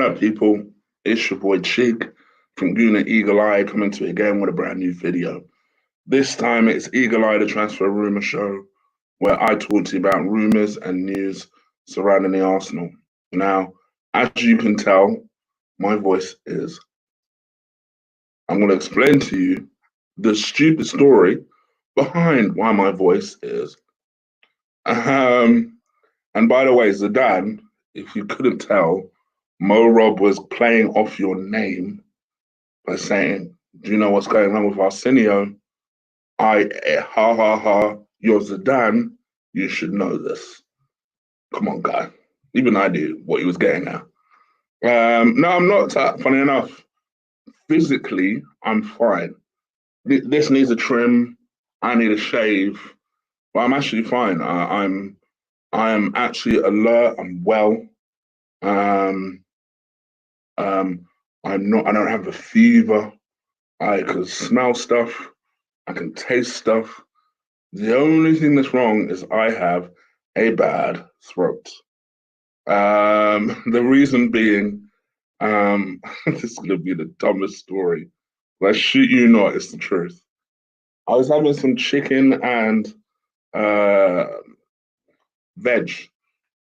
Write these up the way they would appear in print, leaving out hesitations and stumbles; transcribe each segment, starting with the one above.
What up, people? It's your boy Cheek from Guna Eagle Eye coming to you again with a brand new video. This time it's Eagle Eye, the transfer rumour show, where I talk to you about rumours and news surrounding the Arsenal. Now, as you can tell, my voice is. I'm going to explain to you the stupid story behind why my voice is. And by the way, Zidane, if you couldn't tell, Mo Rob was playing off your name by saying, "Do you know what's going on with Arsenio? Ha ha ha, you're Zidane, you should know this." Come on, guy. Even I knew what he was getting at. No, I'm not. Funny enough, physically, I'm fine. This needs a trim. I need a shave, but I'm actually fine. I am actually alert. I'm well. I'm not. I don't have a fever. I can smell stuff. I can taste stuff. The only thing that's wrong is I have a bad throat. The reason being, this is gonna be the dumbest story. But I shit you not, it's the truth. I was having some chicken and veg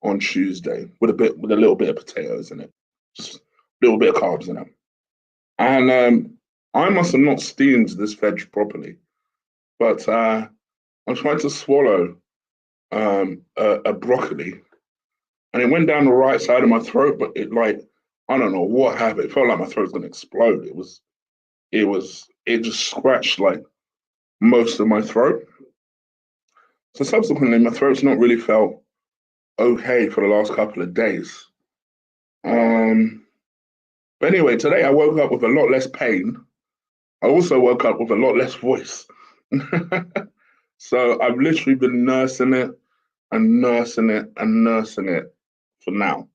on Tuesday with a little bit of potatoes in it, just a little bit of carbs in it. And I must have not steamed this veg properly, but I'm trying to swallow a broccoli, and it went down the right side of my throat, but I don't know what happened. It felt like my throat was gonna explode. It just scratched like most of my throat. So subsequently, my throat's not really felt okay for the last couple of days. But anyway, today I woke up with a lot less pain. I also woke up with a lot less voice. So I've literally been nursing it and nursing it and nursing it for now.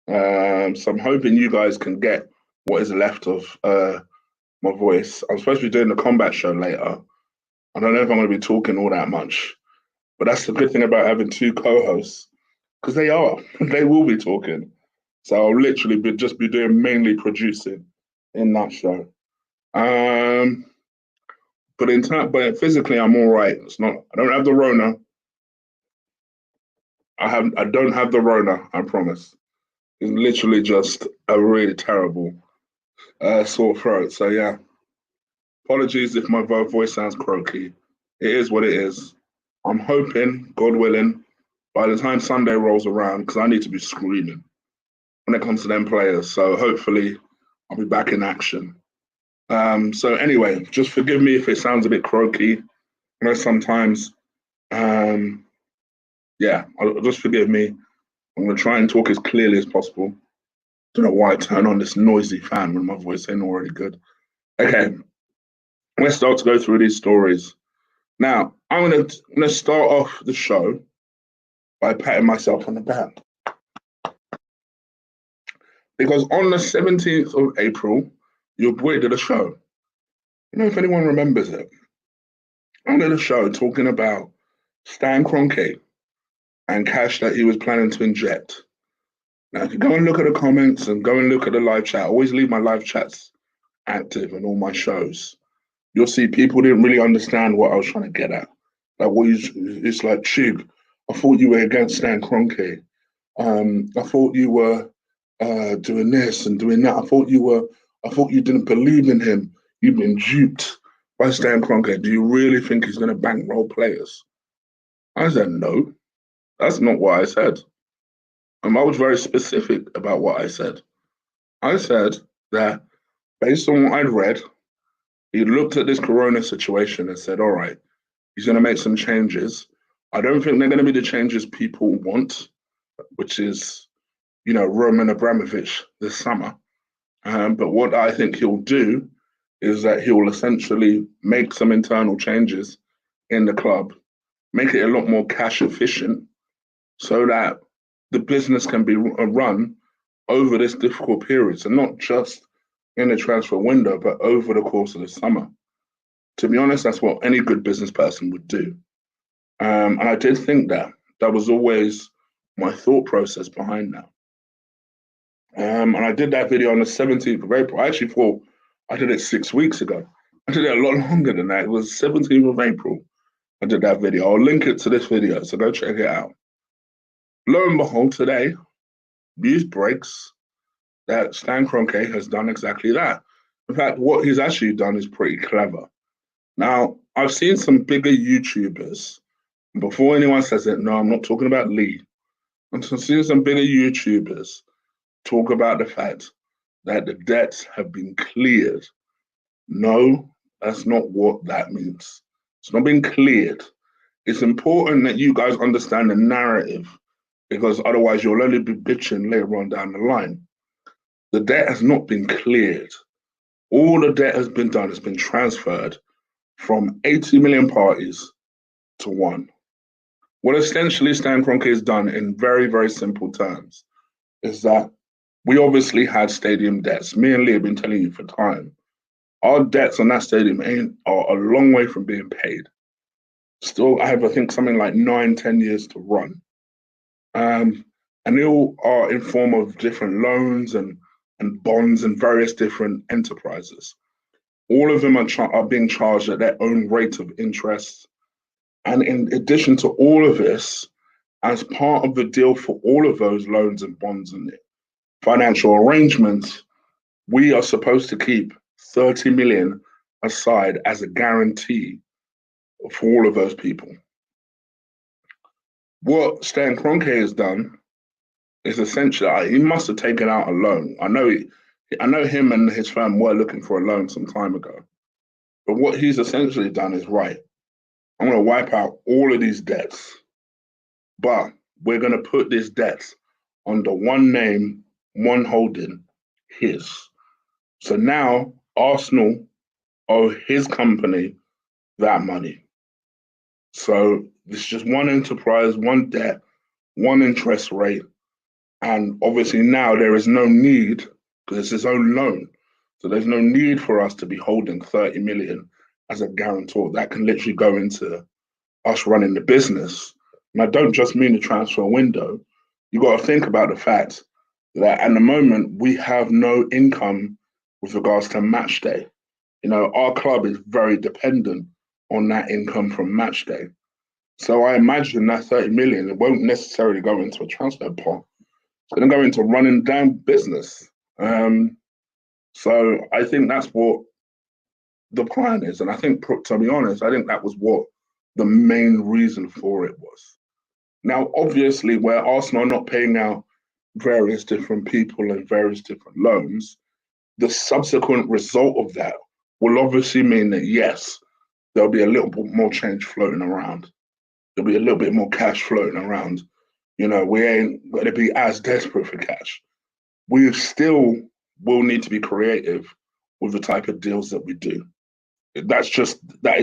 So I'm hoping you guys can get what is left of my voice. I'm supposed to be doing the combat show later. I don't know if I'm going to be talking all that much, but that's the good thing about having two co-hosts, because they will be talking. So I'll literally just be doing mainly producing in that show. But physically I'm all right. I don't have the Rona. I don't have the Rona, I promise. It's literally just a really terrible sore throat. So yeah, apologies if my voice sounds croaky. It is what it is. I'm hoping, God willing, by the time Sunday rolls around, because I need to be screaming when it comes to them players. So hopefully I'll be back in action. So anyway, just forgive me if it sounds a bit croaky. I know sometimes, just forgive me. I'm going to try and talk as clearly as possible. Don't know why I turn on this noisy fan when my voice ain't already good. Okay, let's start to go through these stories. Now, I'm gonna start off the show by patting myself on the back. Because on the 17th of April, your boy did a show. I don't know if anyone remembers it. I did a show talking about Stan Kroenke and cash that he was planning to inject. Now, if you go and look at the comments and go and look at the live chat, I always leave my live chats active in all my shows. You'll see people didn't really understand what I was trying to get at. It's like, Chig, I thought you were against Stan Kroenke. I thought you were doing this and doing that. I thought you didn't believe in him. You've been duped by Stan Kroenke. Do you really think he's going to bankroll players? I said, no, that's not what I said. I was very specific about what I said. I said that based on what I'd read, he looked at this corona situation and said, all right, he's going to make some changes. I don't think they're going to be the changes people want, which is, Roman Abramovich this summer. But what I think he'll do is that he'll essentially make some internal changes in the club, make it a lot more cash efficient so that the business can be run over this difficult period. So not just in the transfer window, but over the course of the summer. To be honest, that's what any good business person would do. And I did think that was always my thought process behind that. And I did that video on the 17th of April. I actually thought I did it 6 weeks ago. I did it a lot longer than that. It was 17th of April. I did that video. I'll link it to this video, so go check it out. Lo and behold, today, news breaks that Stan Kroenke has done exactly that. In fact, what he's actually done is pretty clever. Now, I've seen some bigger YouTubers. Before anyone says it, no, I'm not talking about Lee. I'm seeing some bigger YouTubers talk about the fact that the debts have been cleared. No, that's not what that means. It's not been cleared. It's important that you guys understand the narrative because otherwise you'll only be bitching later on down the line. The debt has not been cleared. All the debt has been done, has been transferred from 80 million parties to one. What essentially Stan Kroenke has done in very, very simple terms is that we obviously had stadium debts. Me and Lee have been telling you for time. Our debts on that stadium are a long way from being paid. Still, I have, I think, something like 9, 10 years to run. And they all are in form of different loans and bonds and various different enterprises. All of them are being charged at their own rate of interest. And in addition to all of this, as part of the deal for all of those loans and bonds and financial arrangements, we are supposed to keep 30 million aside as a guarantee for all of those people. What Stan Kroenke has done is essentially he must have taken out a loan. I know him and his firm were looking for a loan some time ago. But what he's essentially done is right. I'm going to wipe out all of these debts, but we're going to put these debts under one name, one holding, his. So now Arsenal owe his company that money. So it's just one enterprise, one debt, one interest rate. And obviously now there is no need, because it's his own loan. So there's no need for us to be holding 30 million as a guarantor. That can literally go into us running the business. And I don't just mean the transfer window. You got to think about the fact that at the moment we have no income with regards to match day. You know, our club is very dependent on that income from match day. So I imagine that 30 million, it won't necessarily go into a transfer pot. It's going to go into running down business. So I think that's what the plan is. And I think, to be honest, I think that was what the main reason for it was. Now, obviously, where Arsenal are not paying out various different people and various different loans, the subsequent result of that will obviously mean that, yes, there'll be a little bit more change floating around. There'll be a little bit more cash floating around. You know, we ain't going to be as desperate for cash. We still will need to be creative with the type of deals that we do. That is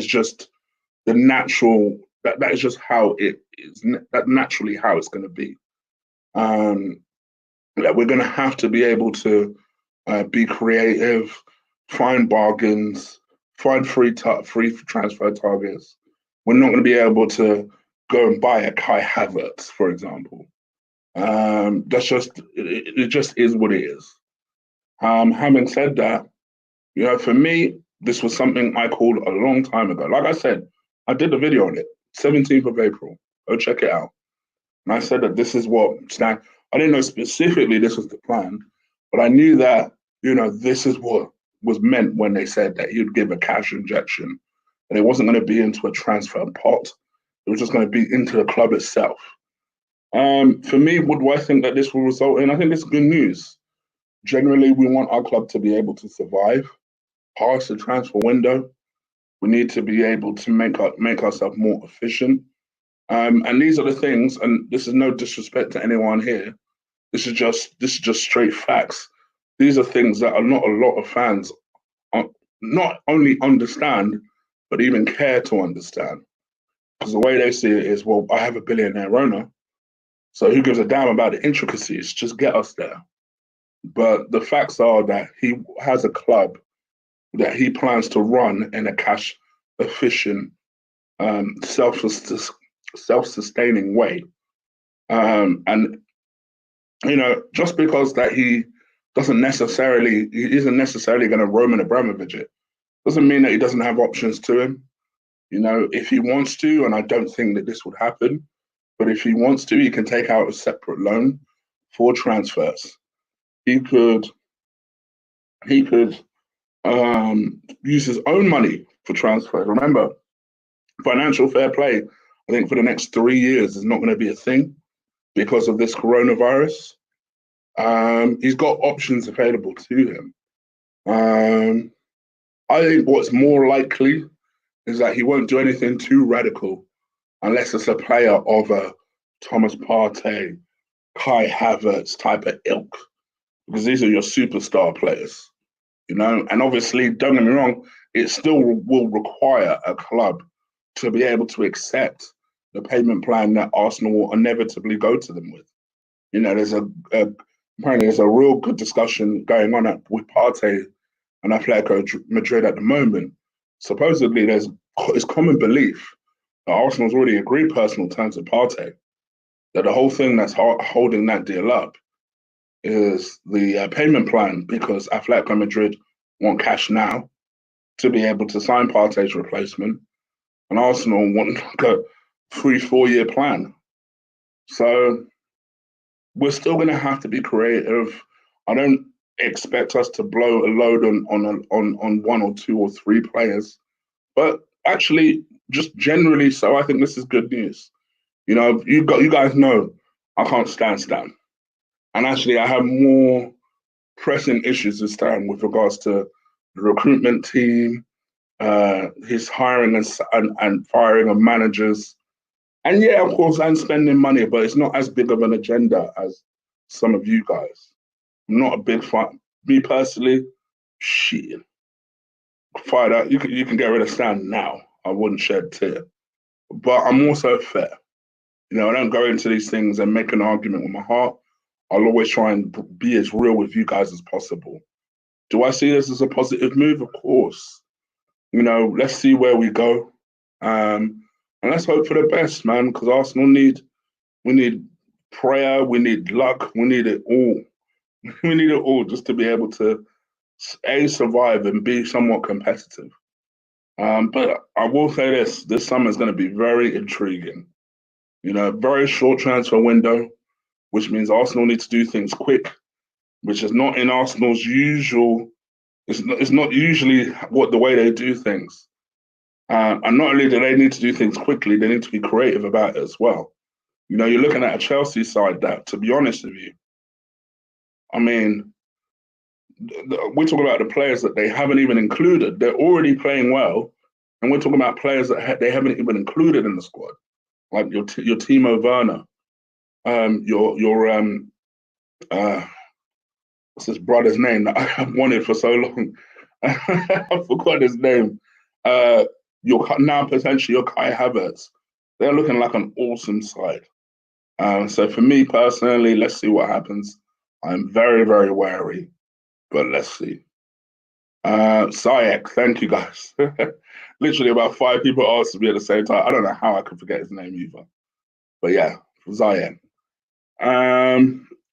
just the natural. That is just how it is. That naturally how it's going to be. That we're going to have to be able to be creative, find bargains, find free transfer targets. We're not going to be able to go and buy a Kai Havertz, for example. That's just it just is what it is. Having said that, you know, for me, this was something I called a long time ago. Like I said, I did a video on it, 17th of April. Go check it out. And I said that this is what Stan. I didn't know specifically this was the plan, but I knew that, you know, this is what was meant when they said that he'd give a cash injection, and it wasn't going to be into a transfer pot. It was just going to be into the club itself. For me, what do I think that this will result in? I think it's good news. Generally, we want our club to be able to survive past the transfer window. We need to be able to make ourselves more efficient. And these are the things, and this is no disrespect to anyone here. This is just straight facts. These are things that not a lot of fans not only understand, but even care to understand. Because the way they see it is, well, I have a billionaire owner, so who gives a damn about the intricacies? Just get us there. But the facts are that he has a club that he plans to run in a cash efficient, self-sustaining way. And, you know, just because that he He isn't necessarily going to Roman Abramovich it. Doesn't mean that he doesn't have options to him. You know, if he wants to, and I don't think that this would happen, but if he wants to, he can take out a separate loan for transfers. He could use his own money for transfers. Remember, financial fair play, I think for the next 3 years is not going to be a thing because of this coronavirus. He's got options available to him. I think what's more likely is that he won't do anything too radical unless it's a player of a Thomas Partey, Kai Havertz type of ilk, because these are your superstar players, you know. And obviously, don't get me wrong, it still will require a club to be able to accept the payment plan that Arsenal will inevitably go to them with. You know, apparently there's a real good discussion going on with Partey and Atletico Madrid at the moment. Supposedly, it's common belief that Arsenal's already agreed personal terms with Partey. That the whole thing that's holding that deal up is the payment plan, because Atletico Madrid want cash now to be able to sign Partey's replacement, and Arsenal want like a 3-4 year plan. So we're still going to have to be creative. I don't expect us to blow a load on 1 or 2 or 3 players, but actually just generally. So I think this is good news. You know, you guys know I can't stand Stan, and actually I have more pressing issues with Stan with regards to the recruitment team, his hiring and firing of managers, and yeah, of course, and spending money, but it's not as big of an agenda as some of you guys. I'm not a big fan. Me personally, shit, fired out. You can get rid of Stan now. I wouldn't shed a tear, but I'm also fair. You know, I don't go into these things and make an argument with my heart. I'll always try and be as real with you guys as possible. Do I see this as a positive move? Of course. You know, let's see where we go. And let's hope for the best, man, because Arsenal we need prayer, we need luck, we need it all. We need it all just to be able to A, survive and be somewhat competitive. But I will say this summer is going to be very intriguing. You know, very short transfer window, which means Arsenal need to do things quick, which is not in Arsenal's usual. It's not usually what the way they do things. And not only do they need to do things quickly, they need to be creative about it as well. You know, you're looking at a Chelsea side that, to be honest with you, I mean, we're talking about the players that they haven't even included. They're already playing well, and we're talking about players that they haven't even included in the squad, like your Timo Werner, what's his brother's name that I've wanted for so long? I forgot his name. Your now potentially your Kai Havertz. They're looking like an awesome side. So for me personally, let's see what happens. I'm very, very wary, but let's see. Sayek, thank you guys. Literally about 5 people asked me at the same time. I don't know how I could forget his name either. But yeah, Zayek.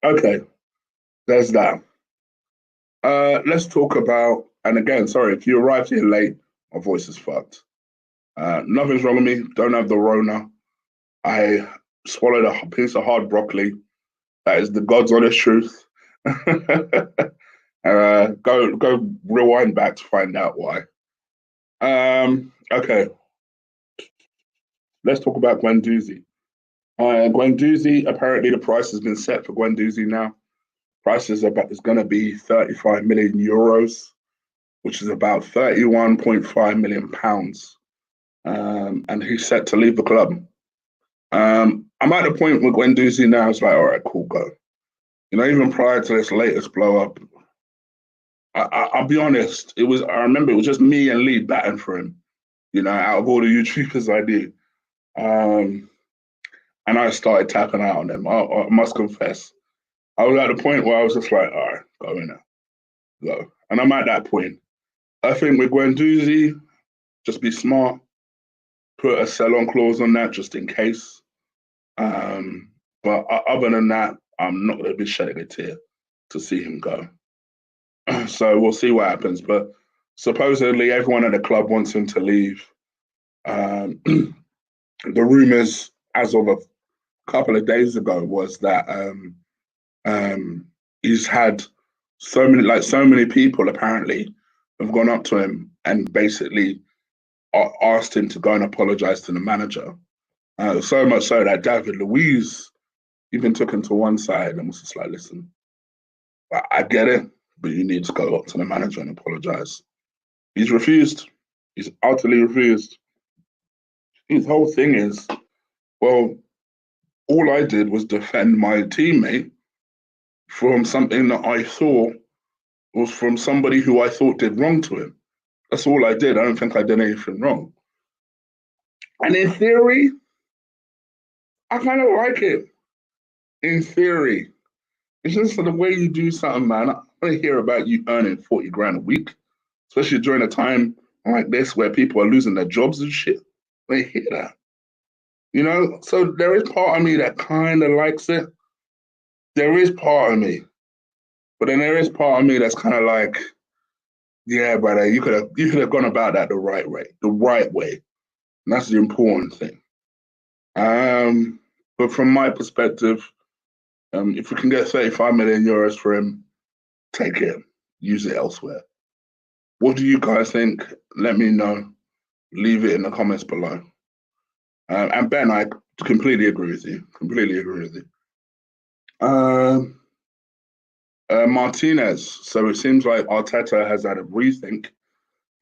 Okay, there's that. Let's talk about, and again, sorry, if you arrived here late, my voice is fucked. Nothing's wrong with me. Don't have the Rona. I swallowed a piece of hard broccoli. That is the God's honest truth. Go rewind back to find out why. Okay, let's talk about Guendouzi. Guendouzi, apparently the price has been set for Guendouzi now. Price is going to be 35 million euros, which is about 31.5 million pounds. And he's set to leave the club. I'm at the point with Guendouzi now. It's like, all right, cool, go. You know, even prior to this latest blow up, I'll be honest. I remember it was just me and Lee batting for him. You know, out of all the YouTubers I do, and I started tapping out on them. I must confess, I was at the point where I was just like, all right, go in there, go. And I'm at that point. I think with Guendouzi, just be smart, put a sell-on clause on that just in case. But other than that, I'm not going to be shedding a tear to see him go. So we'll see what happens. But supposedly everyone at the club wants him to leave. The rumours, as of a couple of days ago, was that um, he's had so many people apparently have gone up to him and basically asked him to go and apologise to the manager. So much so that David Luiz even took him to one side and was just like, "Listen, I get it, but you need to go up to the manager and apologise." He's refused. He's utterly refused. His whole thing is, well, all I did was defend my teammate from something that I thought was from somebody who I thought did wrong to him. That's all I did. I don't think I did anything wrong. And in theory, I kind of like it. In theory, it's just the way you do something, man. I want to hear about you earning 40 grand a week, especially during a time like this where people are losing their jobs and shit. They hear that, So there is part of me that kind of likes it. There is part of me, but then there is part of me that's kind of like, yeah, brother, you could have gone about that the right way, the right way. And that's the important thing. But from my perspective, if we can get 35 million euros for him, take it, use it elsewhere. What do you guys think? Let me know. Leave it in the comments below. And Ben, I completely agree with you. Completely agree with you. Martinez. So it seems like Arteta has had a rethink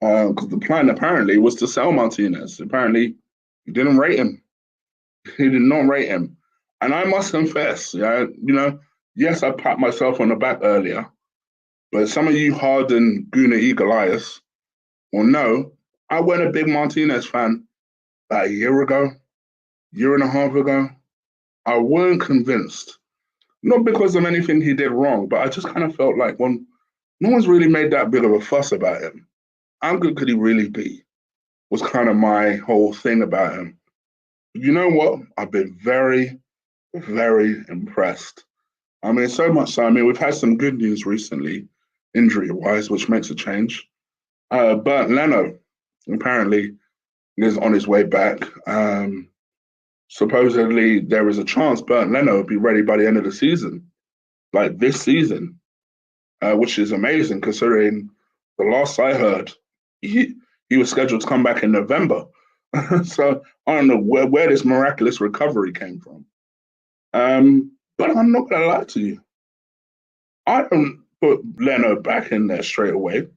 because the plan apparently was to sell Martinez. Apparently, he didn't rate him. He did not rate him. And I must confess, yes, I pat myself on the back earlier, but some of you hardened Guna Eagle Eyes will know I wasn't a big Martinez fan about a year ago, year and a half ago. I weren't convinced. Not because of anything he did wrong, but I just kind of felt like when no one's really made that big of a fuss about him, how good could he really be? Was kind of my whole thing about him. You know what? I've been very, very impressed. I mean, so much so. I mean, we've had some good news recently, injury-wise, which makes a change. Bernd Leno apparently is on his way back. Supposedly, there is a chance Bernd Leno will be ready by the end of the season, like this season, which is amazing considering the last I heard, he was scheduled to come back in November. So I don't know where this miraculous recovery came from. But I'm not going to lie to you. I don't put Leno back in there straight away.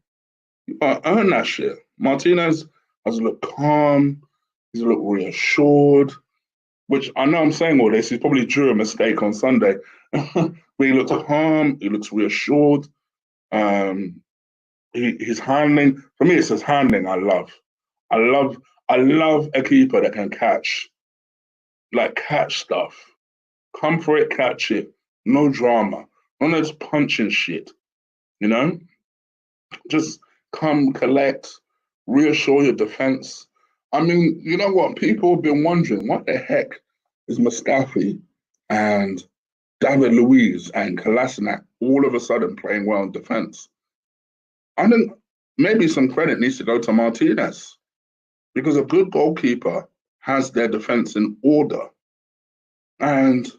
You gotta earn that shit. Martinez has looked calm. He's looked reassured, which I know I'm saying all this. He's probably drew a mistake on Sunday. But he looks calm. He looks reassured. His handling, for me, it's his handling I love. I love I love a keeper that can catch stuff. Come for it, catch it. No drama. None of this punching shit. You know? Just come, collect, reassure your defense. I mean, you know what? People have been wondering what the heck is Mustafi and David Luiz and Kolasinac all of a sudden playing well in defense. I think maybe some credit needs to go to Martinez because a good goalkeeper has their defense in order. And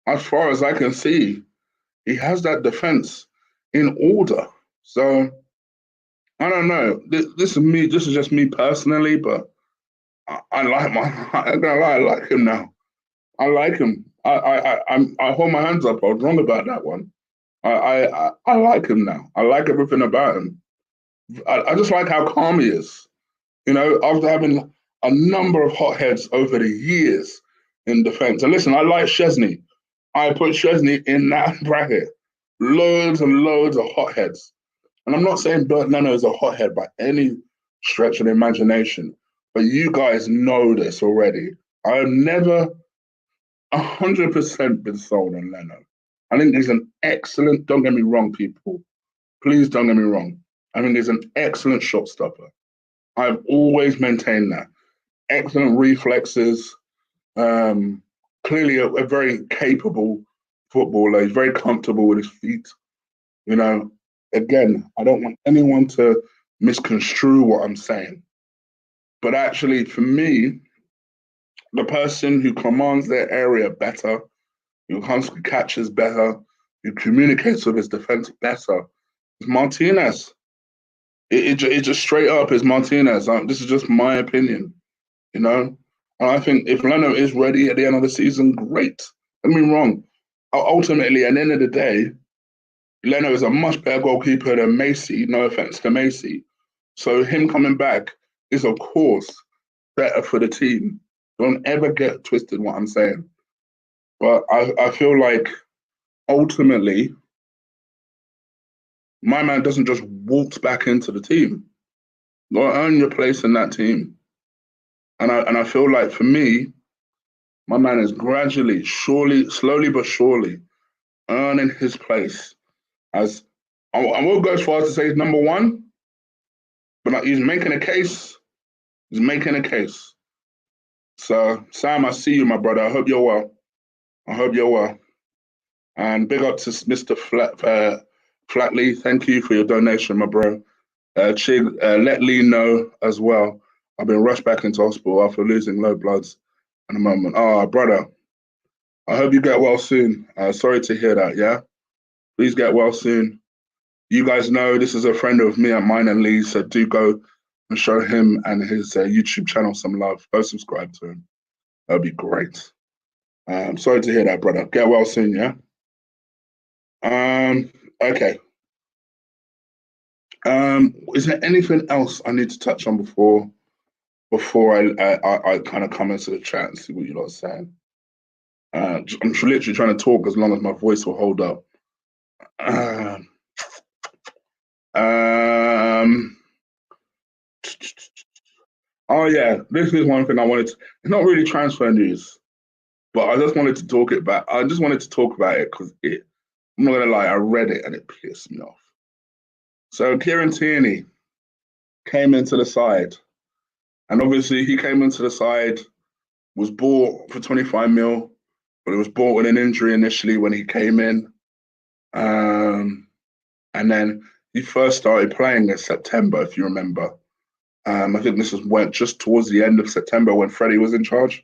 as far as I can see, he has that defense in order. So I don't know. This is me. This is just me personally, but I like I'm gonna lie. I like him now. I like him. I hold my hands up. I was wrong about that one. I like him now. I like everything about him. I just like how calm he is. After having a number of hotheads over the years in defense. And listen, I like Szczesny. I put Szczesny in that bracket. Loads and loads of hotheads. And I'm not saying Bernd Leno is a hothead by any stretch of the imagination, but you guys know this already. I've never 100% been sold on Leno. I think he's an excellent, don't get me wrong, people. Please don't get me wrong. I think he's an excellent shot stopper. I've always maintained that. Excellent reflexes. Clearly a very capable footballer. He's very comfortable with his feet. again, I don't want anyone to misconstrue what I'm saying. But actually, for me, the person who commands their area better, who catches better, who communicates with his defense better, is Martinez. It just straight up is Martinez. This is just my opinion, you know? And I think if Leno is ready at the end of the season, great. Don't get me wrong. Ultimately, at the end of the day, Leno is a much better goalkeeper than Macy, no offense to Macy. So him coming back is, of course, better for the team. Don't ever get twisted what I'm saying. But I feel like ultimately, my man doesn't just waltz back into the team. You gotta earn your place in that team. And I feel like for me, my man is gradually, slowly but surely, earning his place as I won't go as far as to say he's number one, but he's making a case. He's making a case. So Sam, I see you, my brother. I hope you're well. I hope you're well. And big up to Mr. Flatley. Thank you for your donation, my bro. Chig, let Lee know as well. I've been rushed back into hospital after losing low bloods in a moment. Oh, brother, I hope you get well soon. Sorry to hear that, yeah? Please get well soon. You guys know this is a friend of me and mine and Lee, so do go and show him and his YouTube channel some love. Go subscribe to him. That'd be great. Sorry to hear that, brother. Get well soon, yeah? Okay. Is there anything else I need to touch on before I kind of come into the chat and see what you lot are saying? I'm literally trying to talk as long as my voice will hold up. Oh yeah, this is one thing I wanted to, it's not really transfer news, but I just wanted to talk about it because I'm not gonna lie, I read it and it pissed me off. So Kieran Tierney came into the side, and obviously he came into the side, was bought for 25 mil, but it was bought with an injury initially when he came in. And then he first started playing in September, if you remember. I think this went just towards the end of September when Freddie was in charge.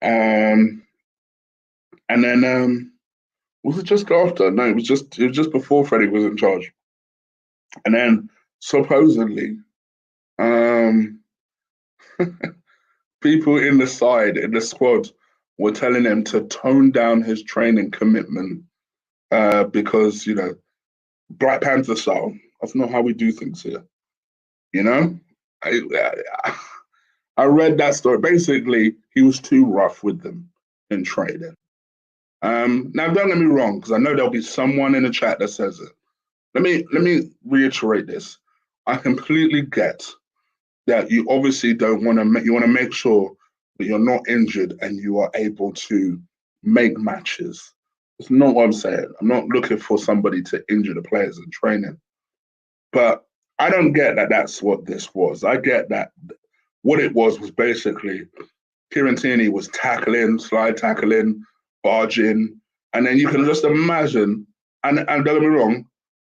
And then was it just after? No, it was just before Freddie was in charge. And then supposedly, people in the squad, were telling him to tone down his training commitment because, Black Panther style. That's not how we do things here. I read that story. Basically, he was too rough with them in training. Now, don't get me wrong, because I know there'll be someone in the chat that says it. Let me reiterate this. I completely get that you obviously don't want to. You want to make sure that you're not injured and you are able to make matches. It's not what I'm saying. I'm not looking for somebody to injure the players in training. But I don't get that that's what this was. I get that what it was basically Kieran Tierney was tackling, slide tackling, barging, and then you can just imagine, and don't get me wrong,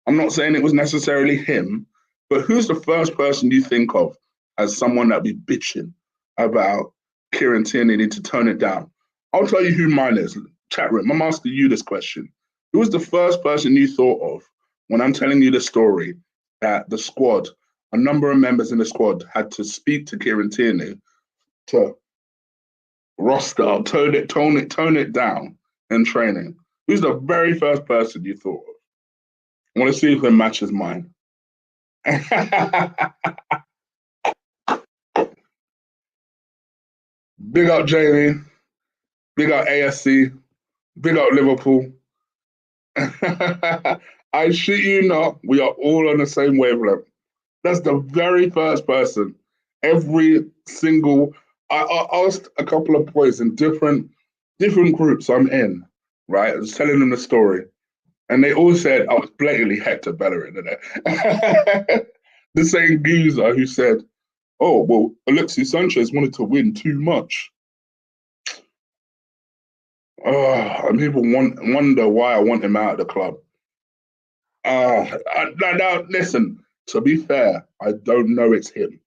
I'm not saying it was necessarily him, but who's the first person you think of as someone that be bitching about Kieran Tierney need to tone it down? I'll tell you who mine is. Chat room, I'm asking you this question. Who was the first person you thought of when I'm telling you the story that the squad, a number of members in the squad had to speak to Kieran Tierney to roster, tone it down in training? Who's the very first person you thought of? I want to see if it matches mine. Big up Jamie, big up ASC, big up Liverpool. I shit you not, we are all on the same wavelength. That's the very first person. Every single, I asked a couple of boys in different groups I'm in, right? I was telling them the story. And they all said I was blatantly Hector Bellerin in it. The same geezer who said, oh, well, Alexis Sanchez wanted to win too much. And people wonder why I want him out of the club. Now, listen, to be fair, I don't know it's him.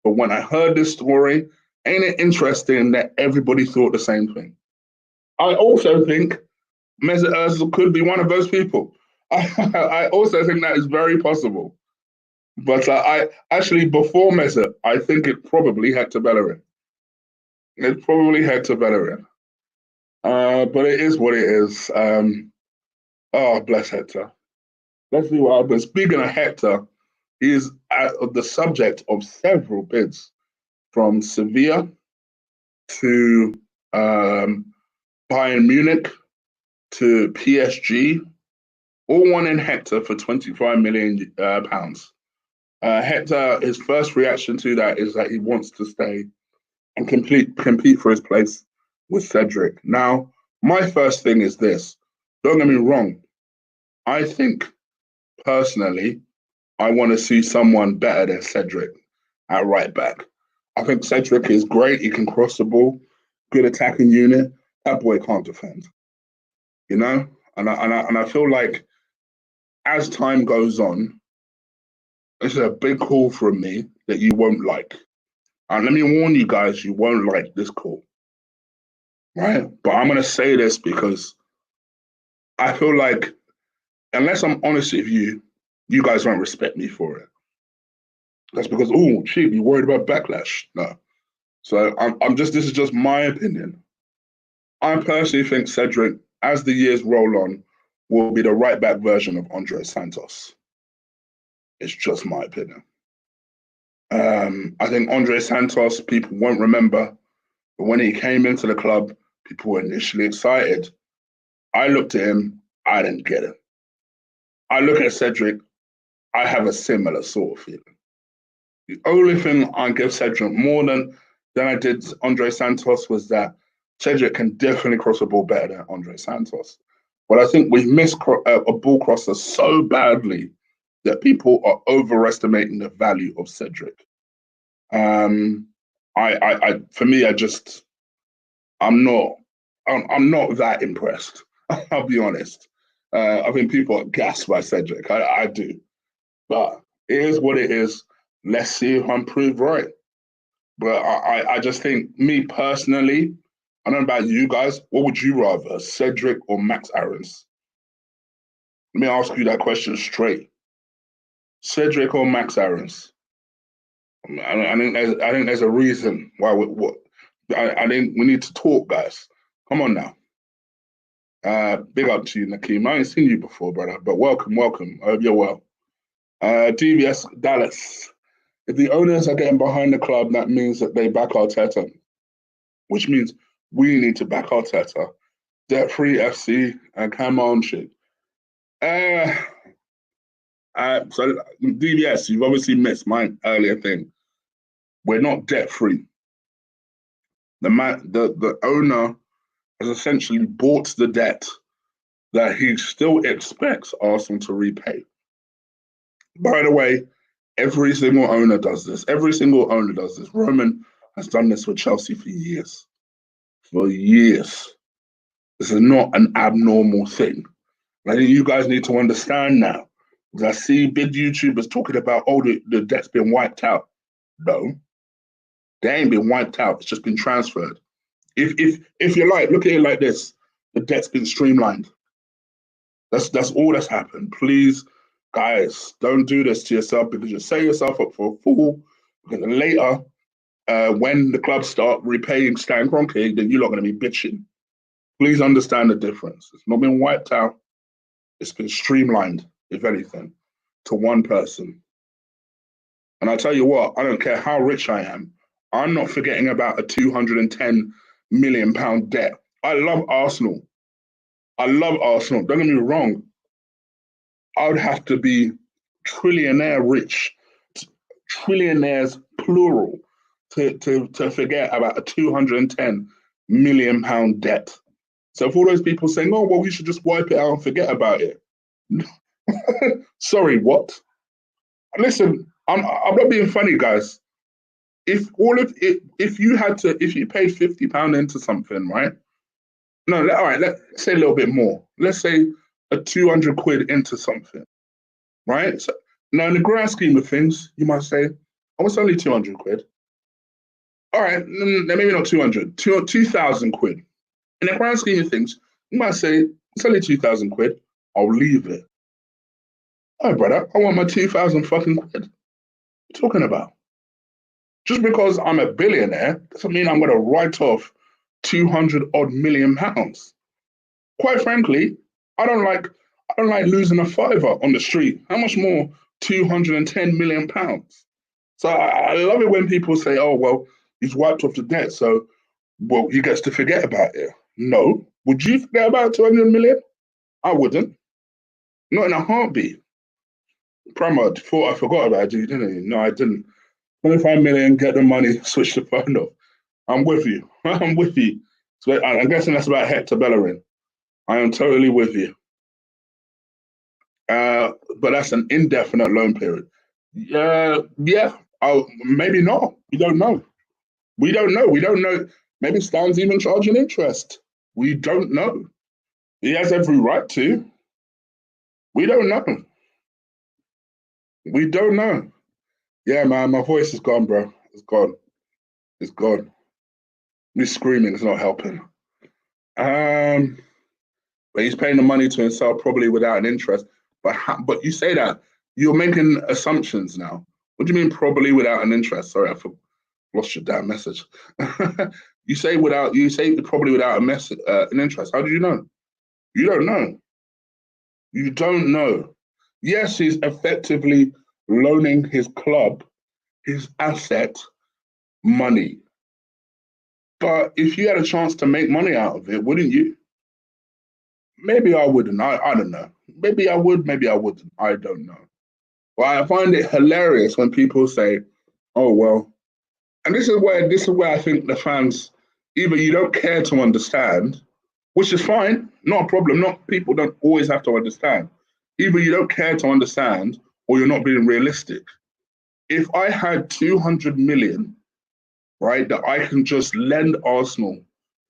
But when I heard this story, ain't it interesting that everybody thought the same thing? I also think Mesut Ozil could be one of those people. I also think that is very possible. But I actually, before Mesut, I think it probably Hector Bellerin. It probably Hector Bellerin. But it is what it is. Oh, bless Hector. Let's see what happens. Speaking of Hector, he is the subject of several bids from Sevilla to Bayern Munich to PSG, all wanting Hector for 25 million pounds. Hector, his first reaction to that is that he wants to stay and compete for his place with Cedric. Now, my first thing is this. Don't get me wrong. I think personally, I want to see someone better than Cedric at right back. I think Cedric is great. He can cross the ball, good attacking unit. That boy can't defend, you know. And I feel like as time goes on, this is a big call from me that you won't like. And let me warn you guys, you won't like this call, right? But I'm gonna say this because I feel like unless I'm honest with you, you guys won't respect me for it. That's because, oh, cheap, you worried about backlash? No. So I'm just, this is just my opinion. I personally think Cedric, as the years roll on, will be the right back version of Andre Santos. It's just my opinion. I think Andre Santos, people won't remember, but when he came into the club, people were initially excited. I looked at him, I didn't get it. I look at Cedric, I have a similar sort of feeling. The only thing I give Cedric more than I did Andre Santos was that Cedric can definitely cross a ball better than Andre Santos. But I think we've missed a ball crosser so badly that people are overestimating the value of Cedric. For me, I'm not that impressed. I'll be honest. I think people are gassed by Cedric. I do, but it is what it is. Let's see if I'm proved right. But I just think, me personally, I don't know about you guys, what would you rather, Cedric or Max Aarons? Let me ask you that question straight. Cedric or Max Aarons? I think there's a reason why I think we need to talk, guys. Come on now. Big up to you, Nakeem. I ain't seen you before, brother, but welcome. I hope you're well. DVS Dallas. If the owners are getting behind the club, that means that they back Arteta, which means we need to back Arteta. Debt-free FC and come on, shit. So DVS, you've obviously missed my earlier thing. We're not debt-free. The owner has essentially bought the debt that he still expects Arsenal to repay. By the way, every single owner does this. Every single owner does this. Roman has done this with Chelsea for years. For years. This is not an abnormal thing. I think you guys need to understand now. Because I see big YouTubers talking about, oh, the debt's been wiped out. No, they ain't been wiped out. It's just been transferred. If you like, look at it like this: the debt's been streamlined. That's all that's happened. Please, guys, don't do this to yourself because you set yourself up for a fool. Because later, when the clubs start repaying Stan Kroenke, then you're not going to be bitching. Please understand the difference. It's not been wiped out. It's been streamlined, if anything, to one person. And I tell you what, I don't care how rich I am. I'm not forgetting about a £210 million debt. I love Arsenal. Don't get me wrong. I would have to be trillionaire rich, trillionaires plural, to forget about a £210 million debt. So for all those people saying, oh, well, we should just wipe it out and forget about it. Sorry, what? Listen, I'm not being funny, guys. If you paid £50 into something, right? No, all right, let's say a little bit more. Let's say a 200 quid into something. right? So, now, in the grand scheme of things, you might say, oh, it's only 200 quid. All right, maybe not 200, 2,000 quid. In the grand scheme of things, you might say, it's only 2,000 quid. I'll leave it. Oh, brother, I want my 2,000 fucking quid. What are you talking about? Just because I'm a billionaire doesn't mean I'm going to write off 200 odd million pounds. Quite frankly, I don't like losing a fiver on the street. How much more 210 million pounds? So I love it when people say, "Oh well, he's wiped off the debt, so well he gets to forget about it." No, would you forget about 200 million? I wouldn't. Not in a heartbeat. Primo thought I forgot about you, didn't he? No, I didn't. 25 million, get the money, switch the phone off. I'm with you. I'm with you. So I'm guessing that's about Hector Bellerin. I am totally with you. But that's an indefinite loan period. Yeah. Oh, maybe not. We don't know. We don't know. We don't know. Maybe Stan's even charging interest. We don't know. He has every right to. We don't know. We don't know. Yeah, man, my voice is gone, bro. It's gone. It's gone. Me screaming is not helping. But he's paying the money to himself probably without an interest. But you say that you're making assumptions now. What do you mean probably without an interest? Sorry, lost your damn message. You say probably without an interest. How do you know? You don't know. You don't know. Yes, he's effectively loaning his club, his asset, money. But if you had a chance to make money out of it, wouldn't you? Maybe I wouldn't. I don't know. Maybe I would, maybe I wouldn't. I don't know. But I find it hilarious when people say, oh well, and this is where I think the fans either you don't care to understand, which is fine, not a problem. Not people don't always have to understand. Either you don't care to understand or you're not being realistic. If I had 200 million, right, that I can just lend Arsenal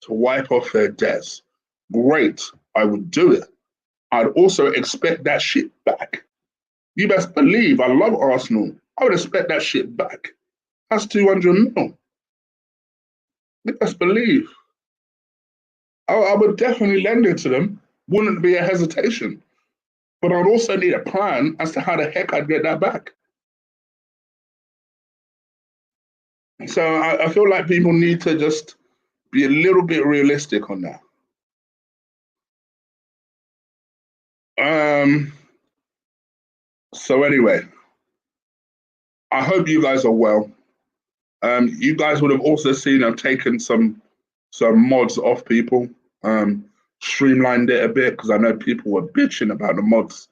to wipe off their debts, great, I would do it. I'd also expect that shit back. You best believe I love Arsenal. I would expect that shit back. That's 200 mil. You best believe. I would definitely lend it to them. Wouldn't be a hesitation. But I'd also need a plan as to how the heck I'd get that back. So I feel like people need to just be a little bit realistic on that. So anyway, I hope you guys are well. You guys would have also seen I've taken some mods off people, streamlined it a bit because I know people were bitching about the mods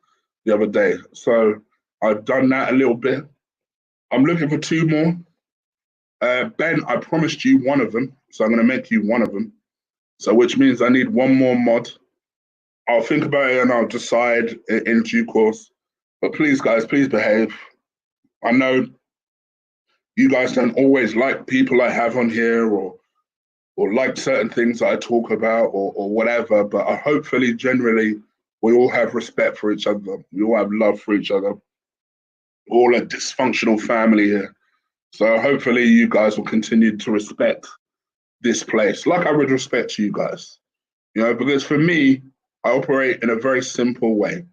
the other day. So I've done that a little bit. I'm looking for two more. Ben, I promised you one of them, so I'm going to make you one of them. So which means I need one more mod. I'll think about it and I'll decide in due course. But please, guys, please behave. I know you guys don't always like people I have on here or like certain things that I talk about or whatever, but hopefully, generally, we all have respect for each other. We all have love for each other. We're all a dysfunctional family here. So hopefully you guys will continue to respect this place like I would respect you guys. You know, because for me, I operate in a very simple way.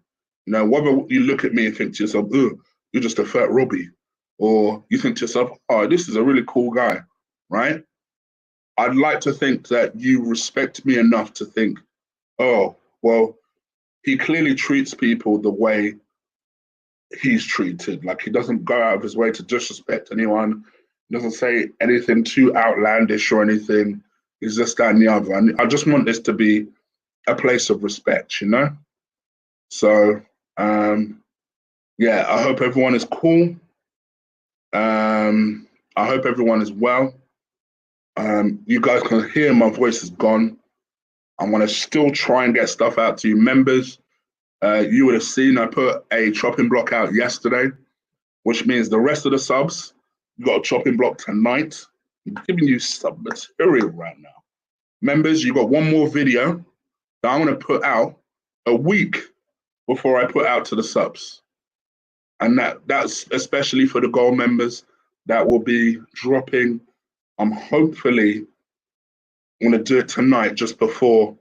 You know, whether you look at me and think to yourself, oh, you're just a fat Robbie, or you think to yourself, oh, this is a really cool guy, right? I'd like to think that you respect me enough to think, oh, well, he clearly treats people the way he's treated. Like he doesn't go out of his way to disrespect anyone. He doesn't say anything too outlandish or anything. He's just that and the other. And I just want this to be a place of respect, you know? So, yeah, I hope everyone is cool. I hope everyone is well. You guys can hear my voice is gone. I'm going to still try and get stuff out to you. Members, you would have seen I put a chopping block out yesterday, which means the rest of the subs, you got a chopping block tonight. I'm giving you some material right now. Members, you got one more video that I'm going to put out a week before I put out to the subs. And that's especially for the gold members that will be dropping. I'm hopefully going to do it tonight, just before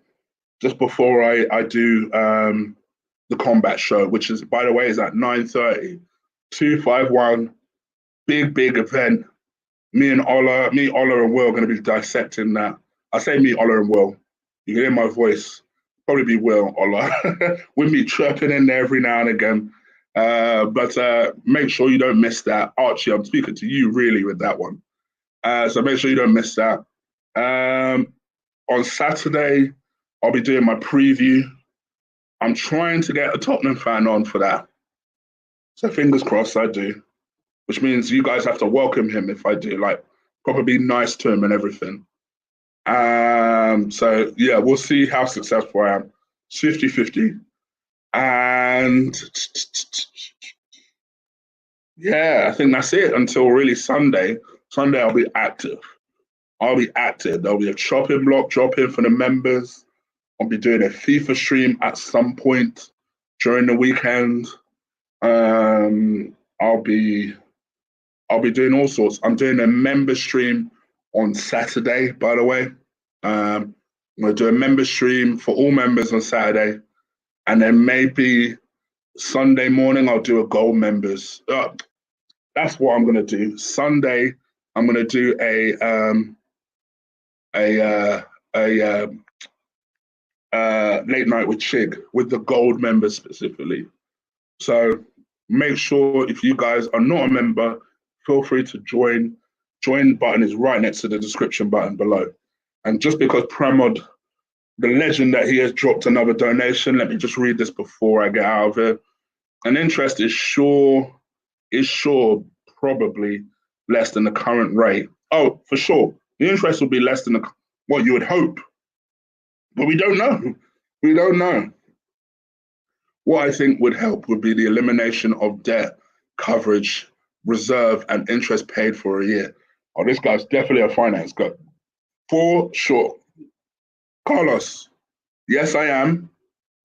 I do the combat show, which is, by the way, is at 9:30. 251, big event. Me, Ola, and Will are going to be dissecting that. I say me, Ola, and Will. You can hear my voice. Probably be Will, Ola, with me chirping in there every now and again. But make sure you don't miss that. Archie, I'm speaking to you really with that one. So make sure you don't miss that. On Saturday, I'll be doing my preview. I'm trying to get a Tottenham fan on for that. So fingers crossed I do, which means you guys have to welcome him if I do, like probably be nice to him and everything. So yeah, we'll see how successful I am. It's 50-50. And yeah, I think that's it until really Sunday. Sunday I'll be active. There'll be a chopping block drop-in for the members. I'll be doing a FIFA stream at some point during the weekend. I'll be doing all sorts. I'm doing a member stream on Saturday, by the way. I'm going to do a member stream for all members on Saturday. And then maybe Sunday morning, I'll do a gold members. That's what I'm going to do. Sunday, I'm going to do a late night with Chig, with the gold members specifically. So make sure, if you guys are not a member, feel free to join. Join button is right next to the description button below. And just because Pramod, the legend, that he has dropped another donation, let me just read this before I get out of here. An interest is sure probably less than the current rate. Oh, for sure. The interest will be less than what you would hope. But we don't know. We don't know. What I think would help would be the elimination of debt, coverage, reserve, and interest paid for a year. Oh, this guy's definitely a finance guy. For sure. Carlos, yes, I am.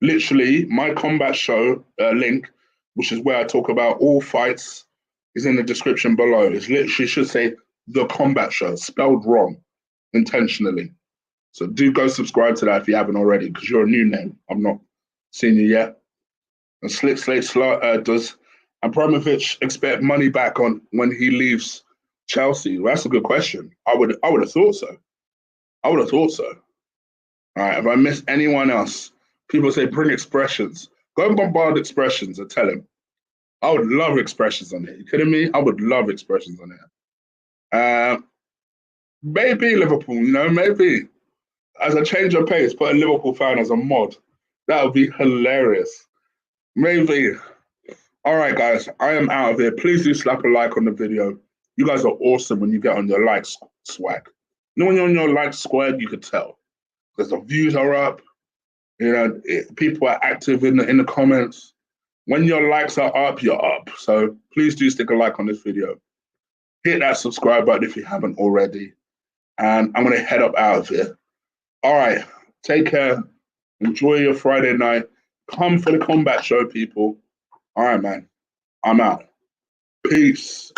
Literally, my combat show link, which is where I talk about all fights, is in the description below. It's literally should say the combat show, spelled wrong, intentionally. So do go subscribe to that if you haven't already, because you're a new name. I've not seen you yet. And Slick Slate does Abramovich expect money back on when he leaves Chelsea? Well, that's a good question. I would have thought so. All right, if I miss anyone else, people say bring expressions. Go and bombard expressions and tell him. I would love expressions on here. You kidding me? I would love expressions on here. Maybe Liverpool, maybe. As a change of pace, put a Liverpool fan as a mod. That would be hilarious. Maybe. All right, guys, I am out of here. Please do slap a like on the video. You guys are awesome when you get on your like swag. When you're on your like swag, you could tell. Because the views are up. People are active in the comments. When your likes are up, you're up. So please do stick a like on this video. Hit that subscribe button if you haven't already. And I'm going to head up out of here. All right, take care. Enjoy your Friday night. Come for the combat show, people. All right, man. I'm out. Peace.